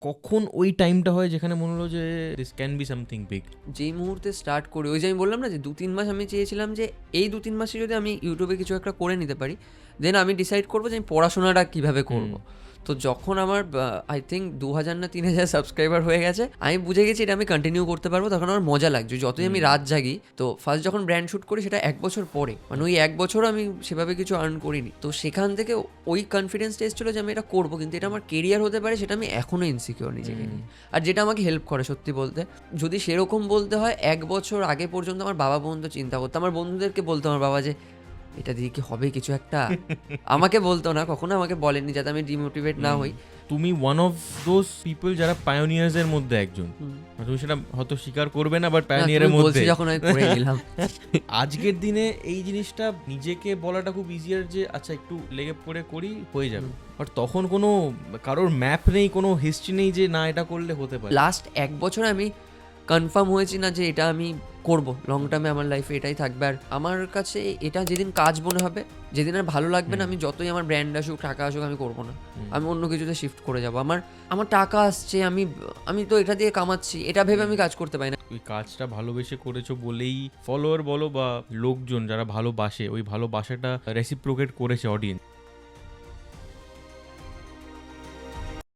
কখন ওই টাইমটা হয় যেখানে মনে হলো যে this can be something big? যেই মুহূর্তে স্টার্ট করি, ওই যে আমি বললাম না যে 2-3 মাস আমি চেয়েছিলাম যে এই 2-3 মাসে যদি আমি ইউটিউবে কিছু একটা করে নিতে পারি, দেন আমি ডিসাইড করবো যে আমি পড়াশোনাটা কীভাবে করবো। তো যখন আমার আই থিঙ্ক 2000 না 3000 সাবস্ক্রাইবার হয়ে গেছে, আমি বুঝে গেছি এটা আমি কন্টিনিউ করতে পারবো। তখন আমার মজা লাগছে, যতই আমি রাত জাগি। তো ফার্স্ট যখন ব্র্যান্ড শ্যুট করি সেটা 1 বছর পরে, মানে ওই 1 বছরও আমি সেভাবে কিছু আর্ন করিনি। তো সেখান থেকে ওই কনফিডেন্সটা এসেছিলো যে আমি এটা করবো, কিন্তু এটা আমার কেরিয়ার হতে পারে সেটা আমি এখনও ইনসিকিউর নিজেকে নিয়ে। আর যেটা আমাকে হেল্প করে সত্যি বলতে, যদি সেরকম বলতে হয়, 1 বছর আগে পর্যন্ত আমার বাবা পর্যন্ত চিন্তা করতো, আমার বন্ধুদেরকে বলতো আমার বাবা যে এটা দিয়ে কি হবে কিছু একটা। আমাকে বলতো না, কখনো আমাকে বলেনি, যাতে আমি ডিমোটিভেট না হই। তুমি ওয়ান অফ দোজ পিপল যারা পায়োনিয়ার্স এর মধ্যে একজন। তুমি সেটা হয়তো স্বীকার করবে না, বাট পায়োনিয়ারের মধ্যে যখন আমি করে নিলাম। আজকের দিনে এই জিনিসটা নিজেকে বলাটা খুব ইজিয়ার যে আচ্ছা একটু লেগে পড়ে করি, হয়ে যাবে। বাট তখন কোনো কারোর ম্যাপ নেই, কোনো হিস্ট্রি নেই যে না এটা করলে হতে পারে। লাস্ট 1 বছর আমি কনফার্ম হয়েছি না যে এটা আমি করব, লং টার্মে আমার লাইফে এটাই থাকবে। আর আমার কাছে এটা যেদিন কাজ মনে হবে, যেদিন আর ভালো লাগবে না, আমি যতই আমার ব্র্যান্ড আসুক, টাকা আসুক, আমি করবো না। আমি অন্য কিছুতে শিফট করে যাব। আমার টাকা আসছে, আমি তো এটা দিয়ে কামাচ্ছি, এটা ভেবে আমি কাজ করতে পারি না। ওই কাজটা ভালোবেসে করেছো বলেই ফলোয়ার বলো বা লোকজন যারা ভালোবাসে, ওই ভালোবাসাটা রেসিপ্রোকেট করেছে অডিয়েন্স।